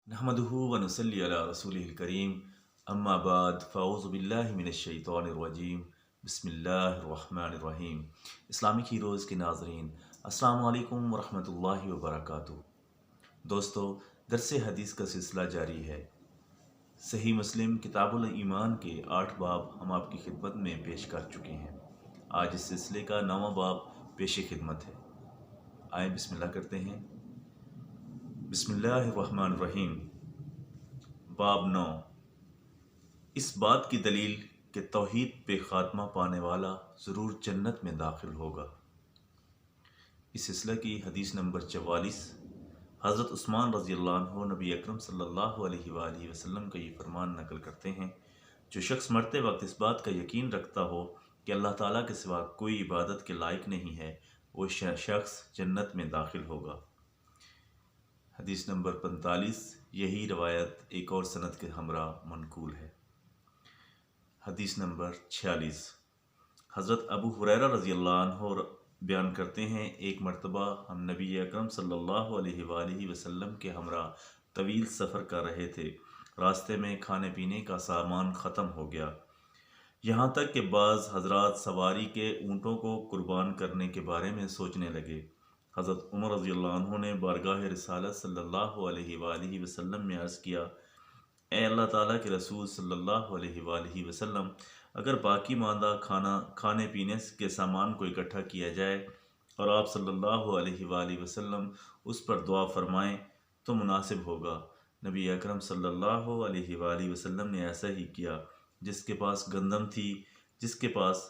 नहमदुहु व नुसल्ली अला रसूलिहिल करीम अम्मा बाद फ़अऊज़ु बिल्लाहि मिनश शैतानिर रजीम बिस्मिल्लाहिर रहमानिर रहीम। इस्लामिक हीरोज़ के नाज़रीन अस्सलामु अलैकुम व रहमतुल्लाहि व बरकातुहू। दोस्तों, दरस हदीस का सिलसिला जारी है। सही मुस्लिम किताबुल ईमान के 8 बाब हम आपकी खिदमत में पेश कर चुके हैं। आज इस सिलसिले का 9वां बाब पेश खिदमत है। आए बिस्मिल्लाह करते हैं। बिस्मिल्लाहिर्रहमानिर्रहीम। बाब 9, इस बात की दलील कि तौहीद पे खात्मा पाने वाला ज़रूर जन्नत में दाखिल होगा। इस सिलसिले की हदीस नंबर 44। हज़रत उस्मान रज़ियल्लाहु अन्हु नबी अकरम सल्लल्लाहु अलैहि वसल्लम का ये फरमान नकल करते हैं, जो शख्स मरते वक्त इस बात का यकीन रखता हो कि अल्लाह ताला के सिवा कोई इबादत के लायक नहीं है, वो शख्स जन्नत में दाखिल होगा। हदीस नंबर 45। यही रवायत एक और सनद के हमरा मनकूल है। हदीस नंबर 46। हज़रत अबू हुरैरा रज़ियल्लाहु अन्हु बयान करते हैं, एक मरतबा हम नबी अकरम सल्लल्लाहु अलैहि वसल्लम के हमरा तवील सफ़र कर रहे थे। रास्ते में खाने पीने का सामान ख़त्म हो गया, यहाँ तक कि बाज़ हज़रात सवारी के ऊँटों को कुर्बान करने के बारे में सोचने लगे। हज़रत उमर रज़ियल्लाहु अन्हु ने बारगाह रिसालत सल्लल्लाहु अलैहि वसल्लम में अर्ज़ किया, ए अल्लाह ताला के रसूल सल्लल्लाहु अलैहि वसल्लम, अगर बाकी मांदा खाने पीने के सामान को इकट्ठा किया जाए और आप सल्लल्लाहु अलैहि वसल्लम उस पर दुआ फरमाएं तो मुनासिब होगा। नबी अकरम सल्लल्लाहु अलैहि वसल्लम ने ऐसा ही किया। जिसके पास गंदम थी जिसके पास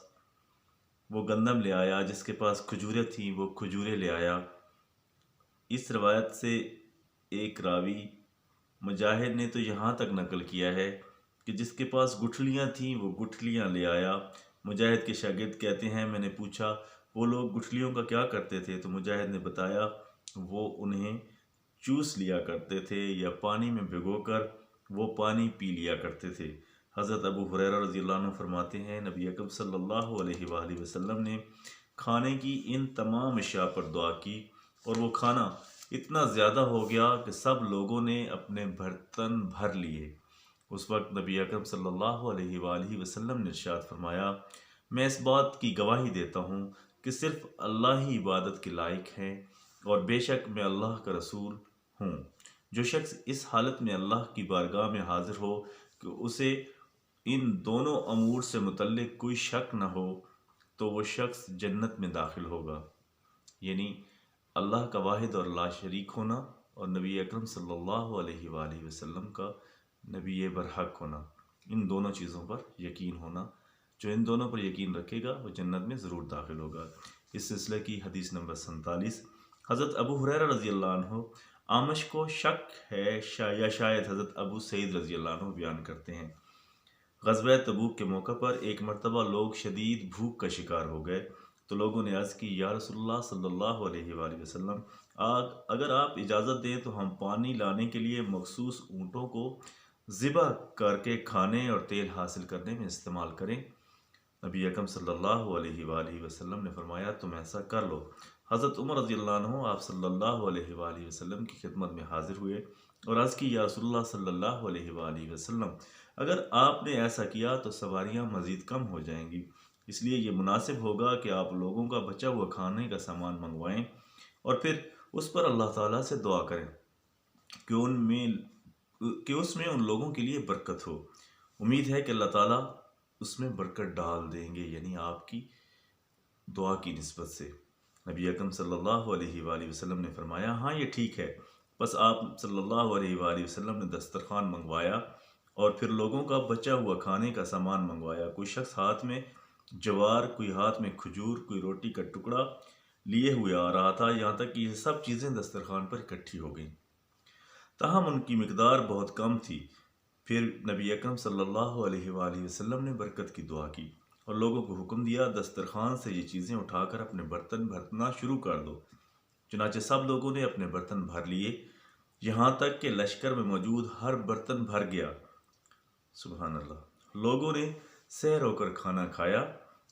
वो गंदम ले आया, जिसके पास खजूरें थीं वो खजूरें ले आया। इस रवायत से एक रावी मुजाहिद ने तो यहाँ तक नकल किया है कि जिसके पास गुठलियाँ थीं वो गुठलियाँ ले आया। मुजाहिद के शागिर्द कहते हैं, मैंने पूछा वो लोग गुठलियों का क्या करते थे, तो मुजाहिद ने बताया वो उन्हें चूस लिया करते थे या पानी में भिगोकर वो पानी पी लिया करते थे। हज़रत अबू हुरैरा रज़ियल्लाहु अन्हु फरमाते हैं, नबी अकरम सल्लल्लाहु अलैहि वसल्लम ने खाने की इन तमाम अशिया पर दुआ की और वो खाना इतना ज़्यादा हो गया कि सब लोगों ने अपने बर्तन भर लिए। उस वक्त नबी अकरम सल्लल्लाहु अलैहि वसल्लम ने इरशाद फरमाया, मैं इस बात की गवाही देता हूँ कि सिर्फ़ अल्लाह ही इबादत के लायक है और बेशक मैं अल्लाह का रसूल हूँ। जो शख्स इस हालत में अल्लाह की बारगाह में हाजिर हो कि उसे इन दोनों अमूर से मुतल्लिक कोई शक न हो, तो वो शख्स जन्नत में दाखिल होगा। यानी अल्लाह का वाहिद और ला शरीक होना और नबी अकरम सल्लल्लाहु अलैहि वसल्लम का नबी बरहक होना, इन दोनों चीज़ों पर यकीन होना। जो इन दोनों पर यकीन रखेगा वो जन्नत में ज़रूर दाखिल होगा। इस सिलसिले की हदीस नंबर 47। हज़रत अबू हुरैरा रज़ियल्लाहु अन्हु आमश को शक है या शायद हज़रत अबू सईद रज़ियल्लाहु अन्हु बयान करते हैं, ग़ज़वा तबूक के मौके पर एक मरतबा लोग शदीद भूख का शिकार हो गए तो लोगों ने अर्ज़ की, या रसूलुल्लाह सल्लल्लाहु अलैहि वसल्लम, अगर आप इजाज़त दें तो हम पानी लाने के लिए मखसूस ऊँटों को ज़िबह करके खाने और तेल हासिल करने में इस्तेमाल करें। नबी अकरम सल्लल्लाहु अलैहि वसल्लम ने फरमाया, तुम ऐसा कर लो। हज़रत उमर रज़ियल्लाहु अन्हु आप सल्लल्लाहु अलैहि वसल्लम की खिदमत में हाजिर हुए और अर्ज़ की, या रसूलुल्लाह सल्लल्लाहु अलैहि वसल्लम, अगर आपने ऐसा किया तो सवारियाँ मज़ीद कम हो जाएंगी, इसलिए ये मुनासिब होगा कि आप लोगों का बचा हुआ खाने का सामान मंगवाएं और फिर उस पर अल्लाह ताला से दुआ करें कि उसमें उन लोगों के लिए बरकत हो। उम्मीद है कि अल्लाह ताला उसमें बरकत डाल देंगे, यानी आपकी दुआ की निस्बत से। नबी अकरम सल्लल्लाहु अलैहि वसल्लम ने फरमाया, हाँ ये ठीक है। बस आप सल्लल्लाहु अलैहि वसल्लम ने दस्तरखान मंगवाया और फिर लोगों का बचा हुआ खाने का सामान मंगवाया। कोई शख्स हाथ में जवार, कोई हाथ में खजूर, कोई रोटी का टुकड़ा लिए हुए आ रहा था, यहाँ तक कि ये सब चीज़ें दस्तरखान पर इकट्ठी हो गईं। ताहम उनकी मिकदार बहुत कम थी। फिर नबी अकरम सल्लल्लाहु अलैहि वसल्लम ने बरकत की दुआ की और लोगों को हुक्म दिया, दस्तरखान से ये चीज़ें उठाकर अपने बर्तन भरना शुरू कर दो। चुनाचे सब लोगों ने अपने बर्तन भर लिए, यहाँ तक कि लश्कर में मौजूद हर बर्तन भर गया। सुबहान अल्लाह। लोगों ने सैर होकर खाना खाया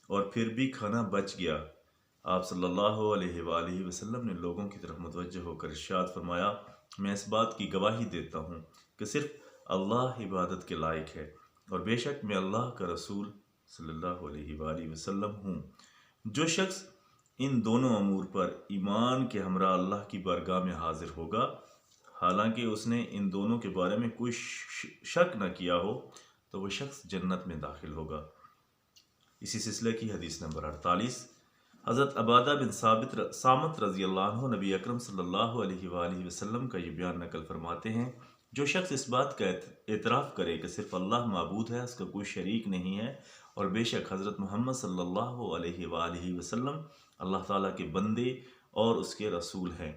और फिर भी खाना बच गया। आप सल्लल्लाहु अलैहि वसल्लम ने लोगों की तरफ मुतवज्जह होकर इरशाद फरमाया, میں اس بات کی گواہی دیتا ہوں کہ صرف اللہ عبادت کے لائق ہے، اور بے شک میں اللہ کا رسول صلی اللہ علیہ وآلہ وسلم ہوں۔ جو شخص ان دونوں امور پر ایمان کے ہمراہ اللہ کی بارگاہ میں حاضر ہوگا، حالانکہ اس نے ان دونوں کے بارے میں کوئی شک نہ کیا ہو، تو وہ شخص جنت میں داخل ہوگا۔ اسی سلسلے کی حدیث نمبر 48، حضرت عبادہ بن صامت رضی اللہ عنہ نبی اکرم صلی اللہ علیہ وآلہ وسلم کا یہ بیان نقل فرماتے ہیں، جو شخص اس بات کا اعتراف کرے کہ صرف اللہ معبود ہے، اس کا کوئی شریک نہیں ہے، اور بے شک حضرت محمد صلی اللہ علیہ وآلہ وسلم اللہ تعالیٰ کے بندے اور اس کے رسول ہیں،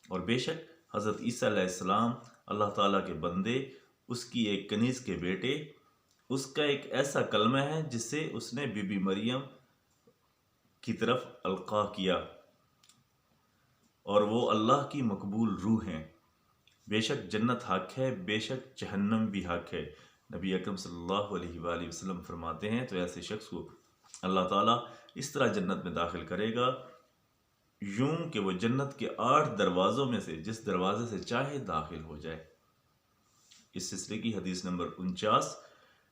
اور بے شک حضرت عیسیٰ علیہ السلام اللہ تعالیٰ کے بندے، اس کی ایک کنیز کے بیٹے، اس کا ایک ایسا کلمہ ہے جس سے اس نے بی بی مریم کی طرف القاء کیا، اور وہ اللہ کی مقبول روح ہیں۔ بے شک جنت حق ہے، بے شک جہنم بھی حق ہے۔ نبی اکرم صلی اللہ علیہ وآلہ وسلم فرماتے ہیں تو ایسے شخص کو اللہ تعالیٰ اس طرح جنت میں داخل کرے گا یوں کہ وہ جنت کے 8 دروازوں میں سے جس دروازے سے چاہے داخل ہو جائے۔ اس سلسلے کی حدیث نمبر 49،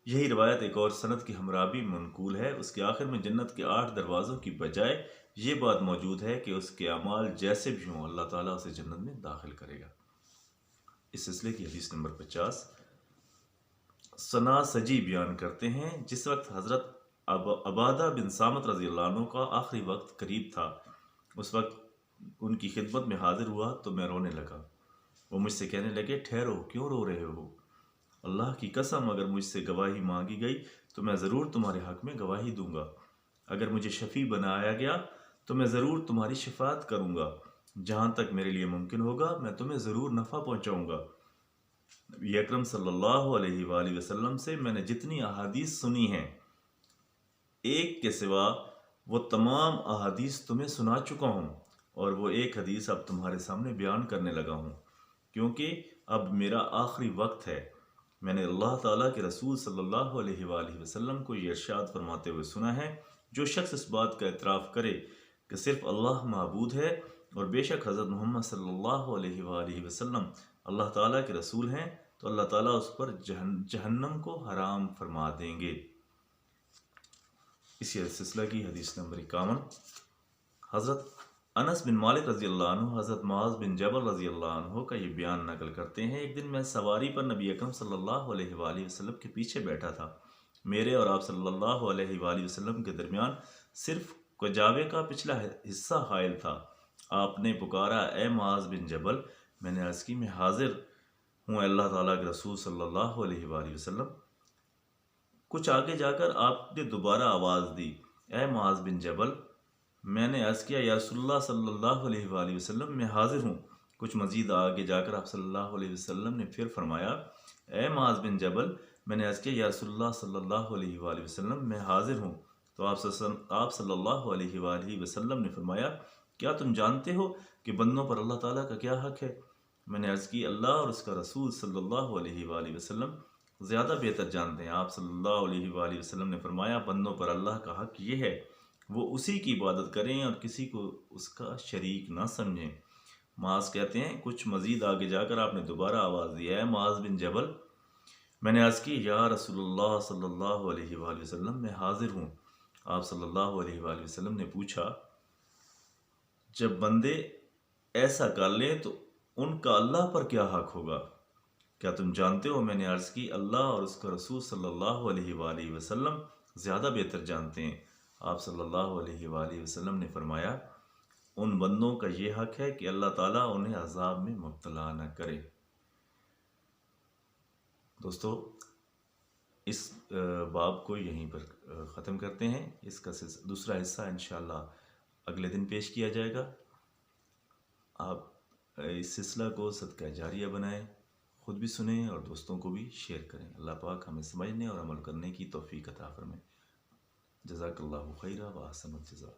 یہی روایت ایک اور سند کی ہمراہ بھی منقول ہے۔ اس کے آخر میں جنت کے 8 دروازوں کی بجائے یہ بات موجود ہے کہ اس کے اعمال جیسے بھی ہوں اللہ تعالیٰ اسے جنت میں داخل کرے گا۔ اس سلسلے کی حدیث نمبر 50، ثنا سجی بیان کرتے ہیں، جس وقت حضرت عبادہ بن صامت رضی اللہ عنہ کا آخری وقت قریب تھا، اس وقت ان کی خدمت میں حاضر ہوا تو میں رونے لگا۔ وہ مجھ سے کہنے لگے، ٹھہرو، کیوں رو رہے ہو؟ اللہ کی قسم اگر مجھ سے گواہی مانگی گئی تو میں ضرور تمہارے حق میں گواہی دوں گا، اگر مجھے شفیع بنایا گیا تو میں ضرور تمہاری شفاعت کروں گا، جہاں تک میرے لیے ممکن ہوگا میں تمہیں ضرور نفع پہنچاؤں گا۔ نبی اکرم صلی اللہ علیہ وآلہ وسلم سے میں نے جتنی احادیث سنی ہیں، ایک کے سوا وہ تمام احادیث تمہیں سنا چکا ہوں، اور وہ ایک حدیث اب تمہارے سامنے بیان کرنے لگا ہوں، کیونکہ اب میرا آخری وقت ہے۔ میں نے اللہ تعالیٰ کے رسول صلی اللہ علیہ وآلہ وسلم کو یہ ارشاد فرماتے ہوئے سنا ہے، جو شخص اس بات کا اعتراف کرے کہ صرف اللہ معبود ہے، اور بے شک حضرت محمد صلی اللہ علیہ وآلہ وسلم اللہ تعالیٰ کے رسول ہیں، تو اللہ تعالیٰ اس پر جہنم کو حرام فرما دیں گے۔ اسی سلسلہ کی حدیث نمبر 51، حضرت انس بن مالک رضی اللہ عنہ حضرت معاذ بن جبل رضی اللہ عنہ کا یہ بیان نقل کرتے ہیں، ایک دن میں سواری پر نبی اکرم صلی اللہ علیہ وآلہ وسلم کے پیچھے بیٹھا تھا، میرے اور آپ صلی اللہ علیہ وآلہ وسلم کے درمیان صرف کجاوے کا پچھلا حصہ حائل تھا۔ آپ نے پکارا، اے معاذ بن جبل! میں نے عرض کی، میں حاضر ہوں اللہ تعالیٰ کے رسول صلی اللہ علیہ وآلہ وسلم۔ کچھ آگے جا کر آپ نے دوبارہ آواز دی، اے معاذ بن جبل! میں نے عرض کیا، یا رسول اللہ صلی اللہ علیہ وآلہ وسلم، میں حاضر ہوں۔ کچھ مزید آگے جا کر آپ صلی اللہ علیہ وسلم نے پھر فرمایا، اے معاذ بن جبل! میں نے عرض کیا، یا رسول اللہ صلی اللہ علیہ وآلہ وسلم، میں حاضر ہوں۔ تو آپ صلی اللہ علیہ وآلہ وسلم نے فرمایا، کیا تم جانتے ہو کہ بندوں پر اللہ تعالیٰ کا کیا حق ہے؟ میں نے عرض کی، اللہ اور اس کا رسول صلی اللہ علیہ وآلہ وسلم زیادہ بہتر جانتے ہیں۔ آپ صلی اللہ علیہ وآلہ وسلم نے فرمایا، بندوں پر اللہ کا حق یہ ہے وہ اسی کی عبادت کریں اور کسی کو اس کا شریک نہ سمجھیں۔ معاذ کہتے ہیں، کچھ مزید آگے جا کر آپ نے دوبارہ آواز دی، اے معاذ بن جبل! میں نے عرض کی، یا رسول اللہ صلی اللہ علیہ وآلہ وسلم، میں حاضر ہوں۔ آپ صلی اللہ علیہ وآلہ وسلم نے پوچھا، جب بندے ایسا کر لیں تو ان کا اللہ پر کیا حق ہوگا؟ کیا تم جانتے ہو؟ میں نے عرض کی، اللہ اور اس کا رسول صلی اللہ علیہ وآلہ وسلم زیادہ بہتر جانتے ہیں۔ آپ صلی اللہ علیہ وآلہ وسلم نے فرمایا، ان بندوں کا یہ حق ہے کہ اللہ تعالیٰ انہیں عذاب میں مبتلا نہ کرے۔ دوستو، اس باب کو یہیں پر ختم کرتے ہیں۔ اس کا دوسرا حصہ انشاءاللہ اگلے دن پیش کیا جائے گا۔ آپ اس سلسلہ کو صدقہ جاریہ بنائیں، خود بھی سنیں اور دوستوں کو بھی شیئر کریں۔ اللہ پاک ہمیں سمجھنے اور عمل کرنے کی توفیق عطا فرمائے۔ جزاک اللہ خیرہ و احسن الجزا۔